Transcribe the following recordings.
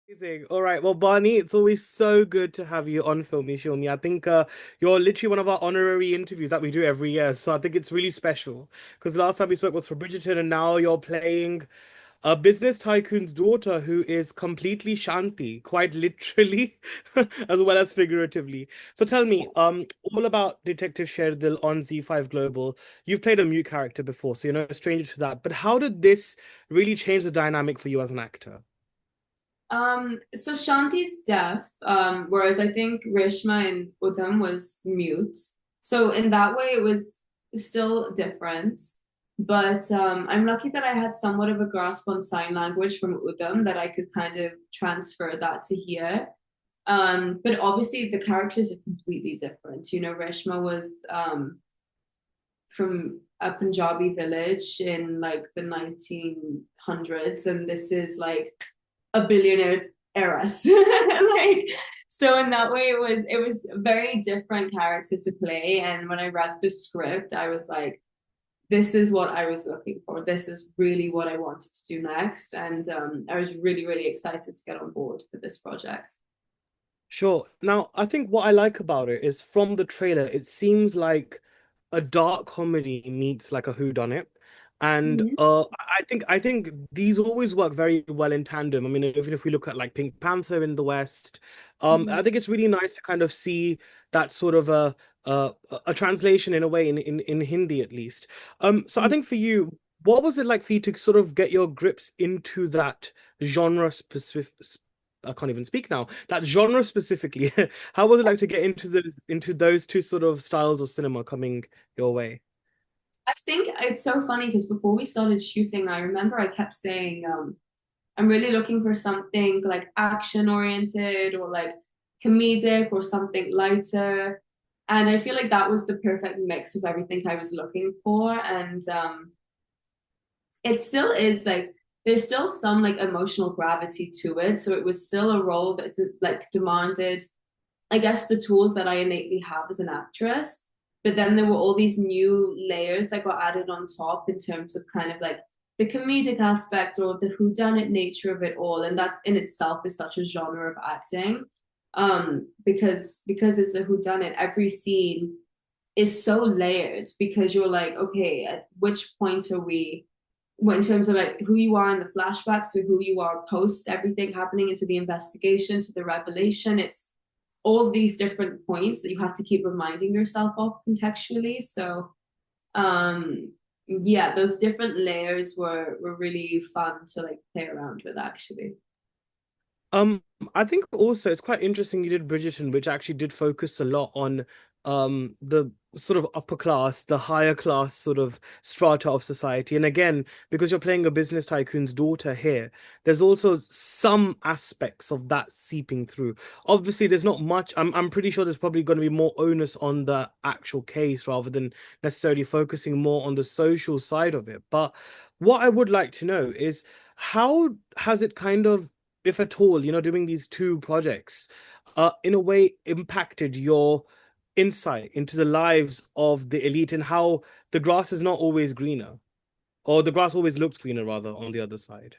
Amazing. All right. Well, Barney, it's always so good to have you on Filme Shilmy. I think you're literally one of our honorary interviews that we do every year. So I think it's really special because the last time we spoke was for Bridgerton, and now you're playing a business tycoon's daughter who is completely Shanti, quite literally, as well as figuratively. So tell me, all about Detective Sherdil on Z5 Global. You've played a mute character before, so you're no stranger to that. But how did this really change the dynamic for you as an actor? So Shanti's deaf, whereas I think Rishma and Udham was mute. So in that way, it was still different. But I'm lucky that I had somewhat of a grasp on sign language from Udham that I could kind of transfer that to here. But obviously the characters are completely different. You know, Rishma was from a Punjabi village in like the 1900s, and this is like a billionaire heiress. Like, so in that way it was a very different character to play. And when I read the script, I was like, this is what I was looking for. This is really what I wanted to do next. And I was really, really excited to get on board for this project. Sure. Now, I think what I like about it is from the trailer, it seems like a dark comedy meets like a whodunit. And Mm-hmm. I think these always work very well in tandem. I mean, even if we look at like Pink Panther in the West, Mm-hmm. I think it's really nice to kind of see that sort of a translation in a way in Hindi at least. So I think for you, what was it like for you to sort of get your grips into that genre specific? I can't even speak now. That genre specifically, how was it like to get into those two sort of styles of cinema coming your way? I think it's so funny because before we started shooting, I remember I kept saying, I'm really looking for something like action oriented or like comedic or something lighter. And I feel like that was the perfect mix of everything I was looking for. And it still is like there's still some like emotional gravity to it. So it was still a role that like demanded, I guess, the tools that I innately have as an actress. But then there were all these new layers that got added on top in terms of kind of like the comedic aspect or the whodunit nature of it all. And that in itself is such a genre of acting. Because it's a whodunit, every scene is so layered because you're like, okay, at which point are we in terms of like who you are in the flashback to who you are post everything happening into the investigation to the revelation. It's all these different points that you have to keep reminding yourself of contextually. So yeah, those different layers were really fun to like play around with actually. Um, I think also it's quite interesting you did Bridgerton, which actually did focus a lot on the sort of upper class, the higher class sort of strata of society. And again, because you're playing a business tycoon's daughter here, there's also some aspects of that seeping through. Obviously, there's not much. I'm pretty sure there's probably going to be more onus on the actual case rather than necessarily focusing more on the social side of it. But what I would like to know is how has it kind of, if at all, doing these two projects, in a way impacted your insight into the lives of the elite and how the grass is not always greener, or the grass always looks greener rather on the other side.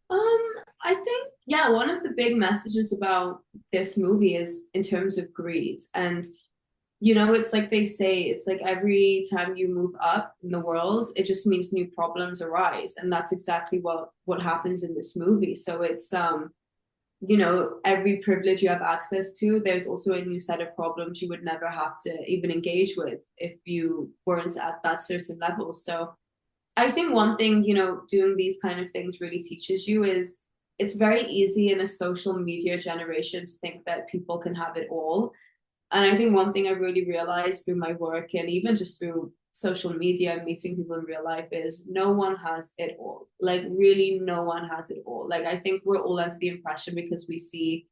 Um, I think, yeah, one of the big messages about this movie is in terms of greed. And, you know, it's like they say, it's like every time you move up in the world, it just means new problems arise. And that's exactly what happens in this movie. So it's you know, every privilege you have access to, there's also a new set of problems you would never have to even engage with if you weren't at that certain level. So I think one thing, you know, doing these kind of things really teaches you is it's very easy in a social media generation to think that people can have it all. And I think one thing I really realized through my work and even just through social media and meeting people in real life is no one has it all. Like, really, no one has it all. Like, I think we're all under the impression because we see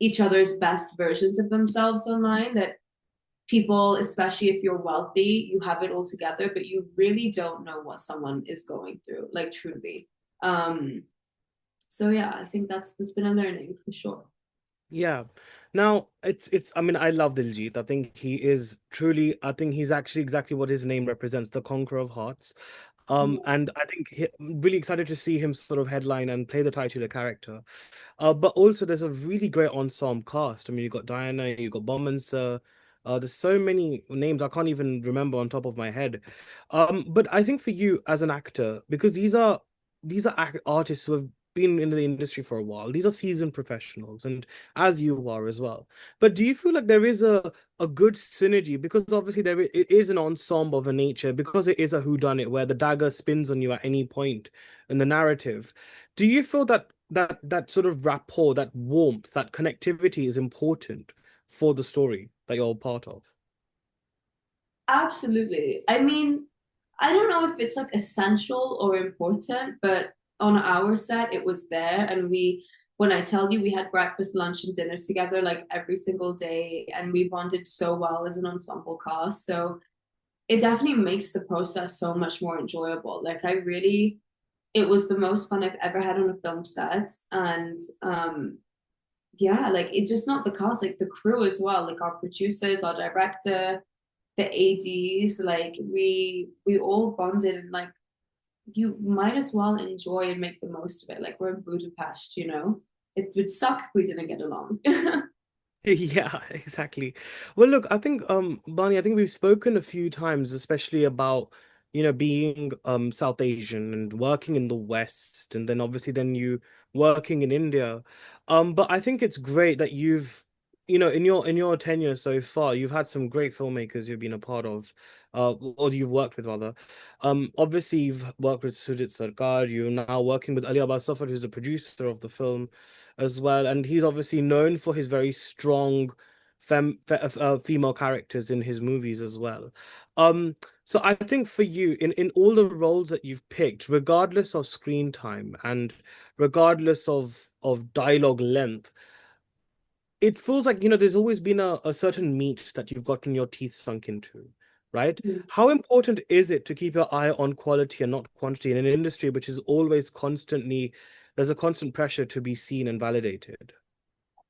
each other's best versions of themselves online that people, especially if you're wealthy, you have it all together, but you really don't know what someone is going through, like truly. Um, so yeah, I think that's been a learning for sure. Yeah. Now it's I mean I love Diljit. I think he is truly, I think he's actually exactly what his name represents, the conqueror of hearts. And I think really excited to see him sort of headline and play the titular character. But also there's a really great ensemble cast. I mean, you got Diana, you got Boman. There's so many names I can't even remember on top of my head. But I think for you as an actor, because these are artists who have been in the industry for a while. These are seasoned professionals, and as you are as well. But do you feel like there is a good synergy, because obviously it is an ensemble of a nature, because it is a whodunit where the dagger spins on you at any point in the narrative. Do you feel that that sort of rapport, that warmth, that connectivity is important for the story that you're a part of? Absolutely. I mean, I don't know if it's like essential or important, but on our set, it was there. And when I tell you, we had breakfast, lunch, and dinner together like every single day, and we bonded so well as an ensemble cast. So it definitely makes the process so much more enjoyable. Like, it was the most fun I've ever had on a film set. And yeah, like it's just not the cast, like the crew as well, like our producers, our director, the ADs, like we all bonded, and like you might as well enjoy and make the most of it. Like we're in Budapest, you know. It would suck if we didn't get along. Yeah, exactly. Well, look, I think Barney, I think we've spoken a few times, especially about, being South Asian and working in the West, and then obviously then you working in India. But I think it's great that you've, in your tenure so far, you've had some great filmmakers you've been a part of, or you've worked with rather. Obviously you've worked with Shoojit Sircar, you're now working with Ali Abbas Zafar, who's the producer of the film as well, and he's obviously known for his very strong female characters in his movies as well. So I think for you, in all the roles that you've picked, regardless of screen time and regardless of dialogue length, it feels like, there's always been a certain meat that you've gotten your teeth sunk into, right? How important is it to keep your eye on quality and not quantity in an industry which is always constantly, there's a constant pressure to be seen and validated?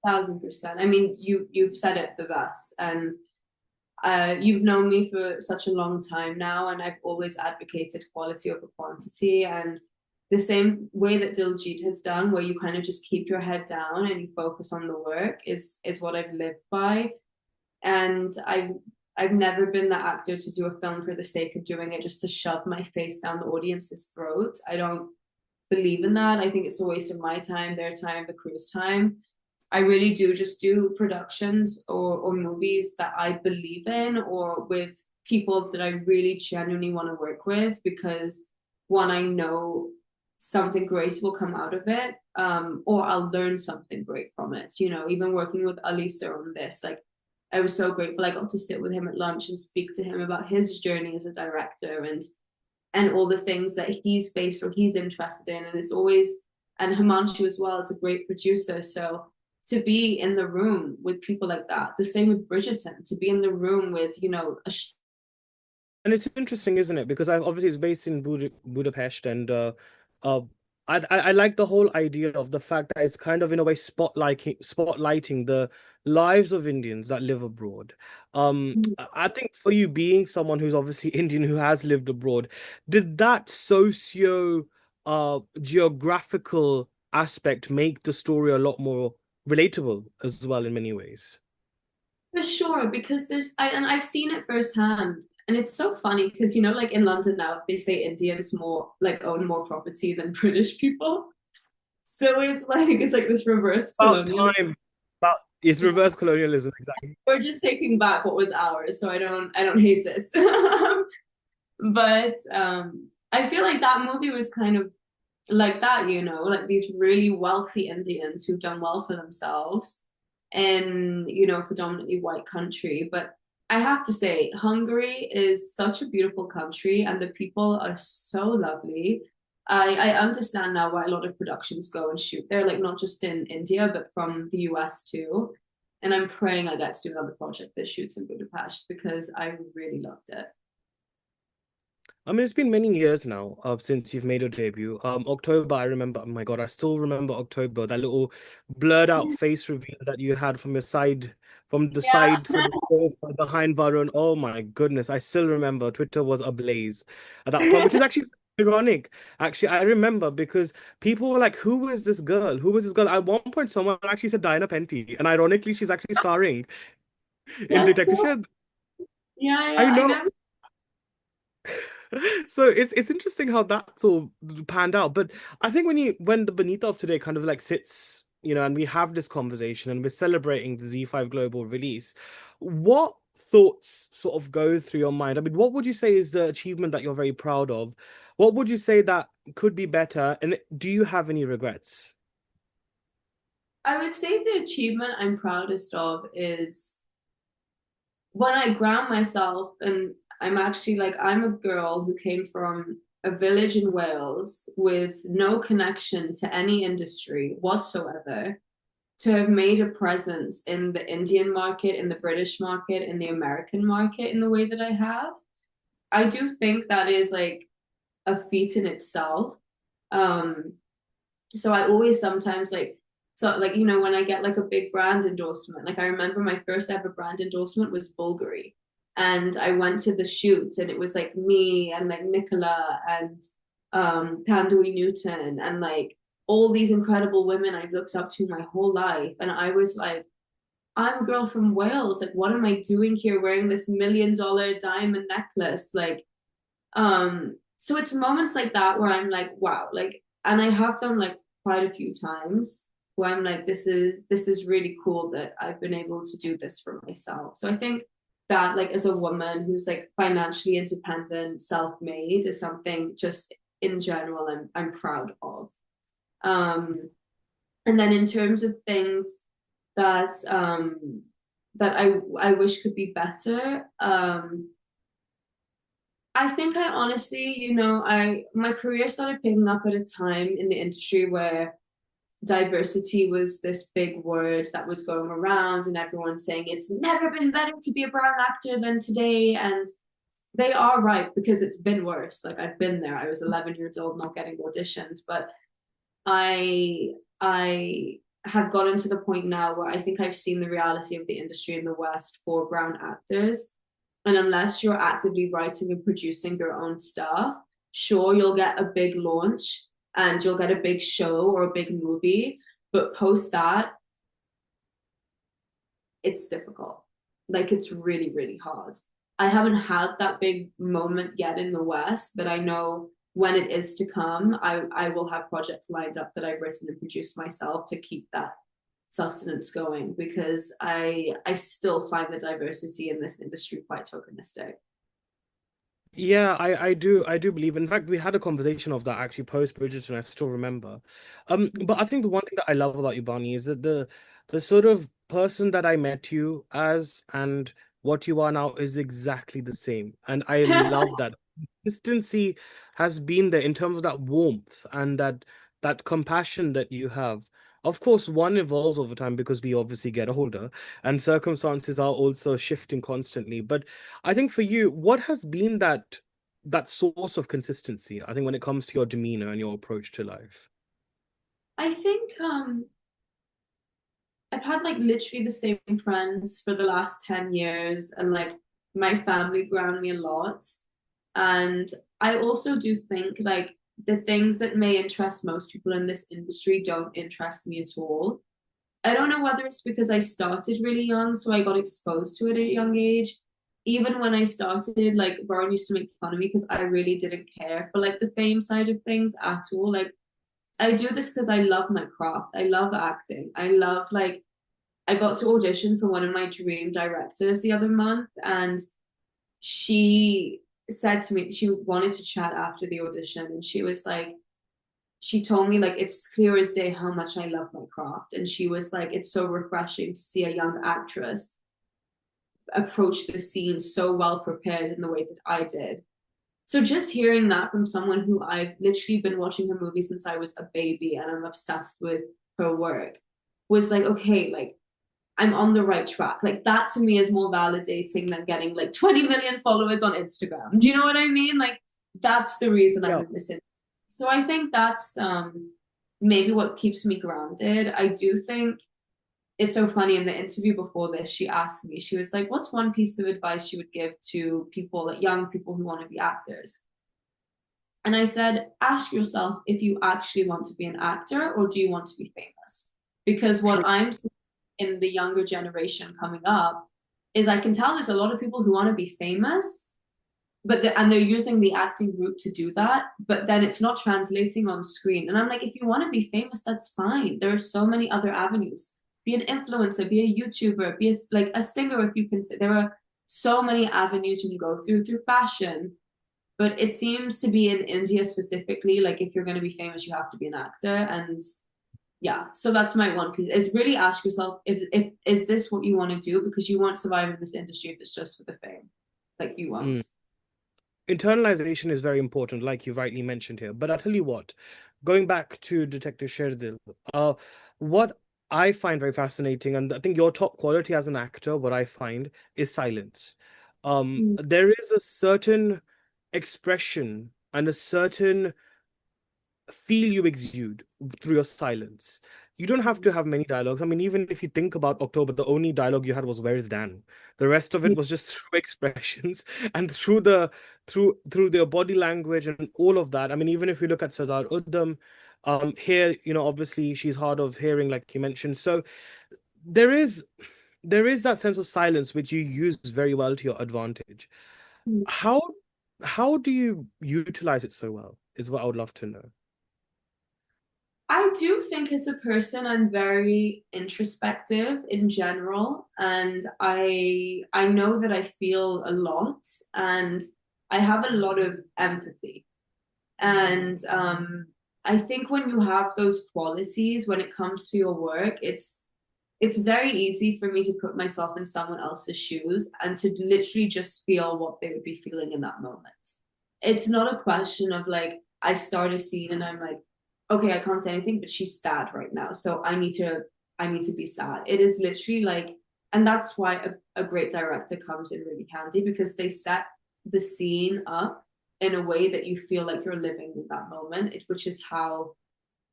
1,000%. I mean, you've said it the best, and you've known me for such a long time now, and I've always advocated quality over quantity. And the same way that Diljit has done, where you kind of just keep your head down and you focus on the work, is what I've lived by. And I've never been the actor to do a film for the sake of doing it, just to shove my face down the audience's throat. I don't believe in that. I think it's a waste of my time, their time, the crew's time. I really do just do productions or movies that I believe in, or with people that I really genuinely want to work with, because one, I know something great will come out of it, or I'll learn something great from it. You know, even working with Ali sir on this, like I was so grateful I got to sit with him at lunch and speak to him about his journey as a director, and all the things that he's faced or he's interested in. And it's always, and Himanshu as well is a great producer. So to be in the room with people like that, the same with Bridgerton, to be in the room with, you know, And it's interesting, isn't it? Because obviously it's based in Budapest, and uh, I like the whole idea of the fact that it's kind of in a way spotlighting the lives of Indians that live abroad. I think for you being someone who's obviously Indian who has lived abroad, did that socio geographical aspect make the story a lot more relatable as well in many ways? for sure, because and I've seen it firsthand. And it's so funny because, you know, like in London now, they say Indians more like own more property than British people. So it's like this reverse About colonialism. time. About It's reverse colonialism, exactly. We're just taking back what was ours, so I don't hate it. But I feel like that movie was kind of like that, you know, like these really wealthy Indians who've done well for themselves in, you know, predominantly white country. But I have to say, Hungary is such a beautiful country, and the people are so lovely. I understand now why a lot of productions go and shoot there, like not just in India, but from the US too. And I'm praying I get to do another project that shoots in Budapest, because I really loved it. I mean, it's been many years now since you've made your debut. October, I remember. Oh my God, I still remember October. That little blurred out face reveal that you had from your side, from the Yeah. side, sort of behind Varun. Oh my goodness, I still remember. Twitter was ablaze at that point, which is actually ironic. Actually, I remember because people were like, "Who is this girl? Who is this girl?" At one point, someone actually said Diana Penty, and ironically, she's actually starring in That's Detective so, Sherdil. yeah, I yeah. I know. never. So it's interesting how that's all panned out. But I think when the Benita of today kind of like sits, and we have this conversation and we're celebrating the Z5 Global release, what thoughts sort of go through your mind? I mean, what would you say is the achievement that you're very proud of? What would you say that could be better? And do you have any regrets? I would say the achievement I'm proudest of is when I ground myself, and I'm actually like, I'm a girl who came from a village in Wales with no connection to any industry whatsoever, to have made a presence in the Indian market, in the British market, in the American market in the way that I have. I do think that is like a feat in itself. Um, so I always sometimes like, so like, when I get like a big brand endorsement, like I remember my first ever brand endorsement was Bulgari. And I went to the shoot and it was like me and like Nicola and Thandui Newton and like all these incredible women I've looked up to my whole life. And I was like, I'm a girl from Wales. Like, what am I doing here wearing this $1 million diamond necklace? Like, so it's moments like that where I'm like, wow, like, and I have them like quite a few times where I'm like, this is really cool that I've been able to do this for myself. So I think that like as a woman who's like financially independent, self-made is something just in general I'm proud of. Um, and then in terms of things that that I wish could be better, I think I honestly, I my career started picking up at a time in the industry where diversity was this big word that was going around and everyone saying it's never been better to be a brown actor than today. And they are right because it's been worse. Like I've been there. I was 11 years old not getting auditions, but I have gotten to the point now where I think I've seen the reality of the industry in the West for brown actors. And unless you're actively writing and producing your own stuff, sure, you'll get a big launch and you'll get a big show or a big movie. But post that, it's difficult. Like it's really, really hard. I haven't had that big moment yet in the West, but I know when it is to come, I will have projects lined up that I've written and produced myself to keep that sustenance going because I still find the diversity in this industry quite tokenistic. Yeah, I do believe. In fact, we had a conversation of that actually post Bridgerton. I still remember. But I think the one thing that I love about you, Barney, is that the sort of person that I met you as and what you are now is exactly the same, and I love that. Consistency has been there in terms of that warmth and that compassion that you have. Of course, one evolves over time because we obviously get older, and circumstances are also shifting constantly. But I think for you, what has been that source of consistency, I think, when it comes to your demeanor and your approach to life? I think I've had like literally the same friends for the last 10 years and like my family ground me a lot. And I also do think like the things that may interest most people in this industry don't interest me at all. I don't know whether it's because I started really young, so I got exposed to it at a young age. Even when I started, like Varun used to make fun of me because I really didn't care for like the fame side of things at all. Like I do this because I love my craft. I love acting. I love like I got to audition for one of my dream directors the other month, and she said to me she wanted to chat after the audition, and she was like, she told me like it's clear as day how much I love my craft, and she was like, it's so refreshing to see a young actress approach the scene so well prepared in the way that I did. So just hearing that from someone who I've literally been watching her movies since I was a baby and I'm obsessed with her work was like, okay, like I'm on the right track. Like that to me is more validating than getting like 20 million followers on Instagram. Do you know what I mean? Like that's the reason I'm Yeah. in this. So I think that's maybe what keeps me grounded. I do think it's so funny in the interview before this, she asked me, she was like, what's one piece of advice you would give to people, like young people who want to be actors? And I said, ask yourself if you actually want to be an actor or do you want to be famous? Because what True. I'm seeing in the younger generation coming up is I can tell there's a lot of people who want to be famous, and they're using the acting route to do that, but then it's not translating on screen. And I'm like, if you want to be famous, that's fine. There are so many other avenues. Be an influencer, be a YouTuber, be like a singer if you can. There are so many avenues you can go through fashion, but it seems to be in India specifically, like if you're going to be famous, you have to be an actor. And yeah, so that's my one piece is really ask yourself if is this what you want to do, because you won't survive in this industry if it's just for the fame. Like you Mm. won't. Internalization is very important, like you rightly mentioned here. But I'll tell you what, going back to Detective Sherdil, what I find very fascinating, and I think your top quality as an actor, what I find is silence. Mm. There is a certain expression and a certain feel you exude through your silence. You don't have to have many dialogues. I mean, even if you think about October, the only dialogue you had was "Where's Dan?" The rest of it Yeah. was just through expressions and through their body language and all of that. I mean, even if we look at Sardar Udham, here, obviously she's hard of hearing, like you mentioned. So there is there is that sense of silence which you use very well to your advantage. How how do you utilize it so well? Is what I would love to know. I do think as a person I'm very introspective in general, and I know that I feel a lot, and I have a lot of empathy. And I think when you have those qualities when it comes to your work, it's very easy for me to put myself in someone else's shoes and to literally just feel what they would be feeling in that moment. It's not a question of like I start a scene and I'm like, okay, I can't say anything, but she's sad right now, so I need to be sad. It is literally like, and that's why a great director comes in really handy, because they set the scene up in a way that you feel like you're living in that moment, which is how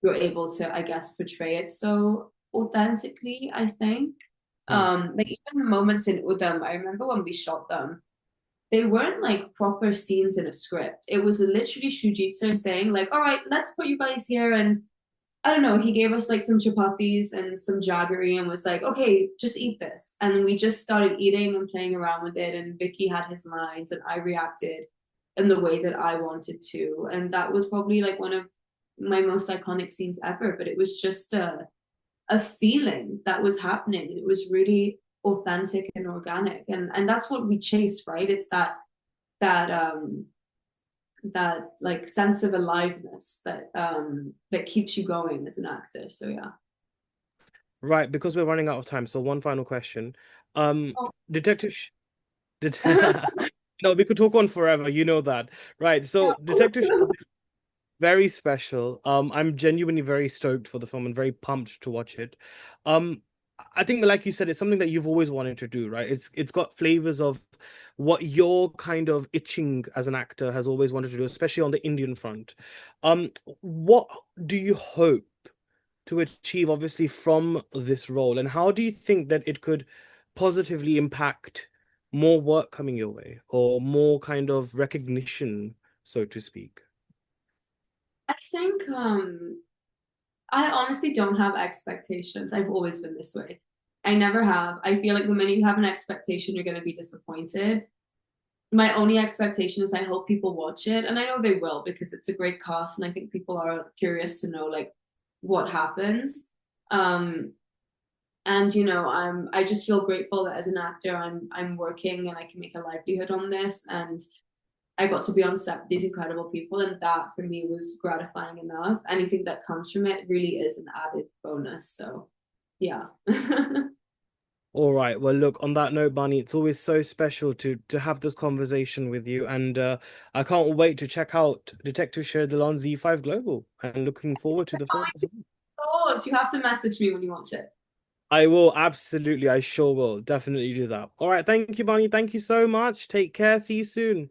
you're able to, I guess, portray it so authentically, I think. Hmm. Like even the moments in Udam, I remember when we shot them, they weren't like proper scenes in a script. It was literally Shoojit sir saying, like, all right, let's put you guys here. And I don't know, he gave us like some chapatis and some jaggery and was like, okay, just eat this. And we just started eating and playing around with it. And Vicky had his lines and I reacted in the way that I wanted to. And that was probably like one of my most iconic scenes ever. But it was just a feeling that was happening. It was really authentic and organic. And that's what we chase, right? It's that that like sense of aliveness that keeps you going as an actor. So yeah. Right, because we're running out of time, so one final question. Um, Oh, Detective Sh Det No, we could talk on forever, you know that. Right, yeah. so Detective Sh very special. I'm genuinely very stoked for the film and very pumped to watch it. Um, I think, like you said, it's something that you've always wanted to do, right? It's got flavors of what your kind of itching as an actor has always wanted to do, especially on the Indian front. What do you hope to achieve, obviously, from this role? And how do you think that it could positively impact more work coming your way or more kind of recognition, so to speak? I think I honestly don't have expectations. I've always been this way. I never have. I feel like the minute you have an expectation, you're going to be disappointed. My only expectation is I hope people watch it, and I know they will because it's a great cast, and I think people are curious to know like what happens. Um, and I just feel grateful that as an actor, I'm working and I can make a livelihood on this, and I got to be on set with these incredible people, and that for me was gratifying enough. Anything that comes from it really is an added bonus. So, yeah. All right. Well, look, on that note, Barney, it's always so special to have this conversation with you, and I can't wait to check out Detective Sherdil on Z5 Global, and looking forward to the film as well. Oh, you have to message me when you watch it. I will absolutely, I sure will definitely do that. All right. Thank you, Barney. Thank you so much. Take care. See you soon.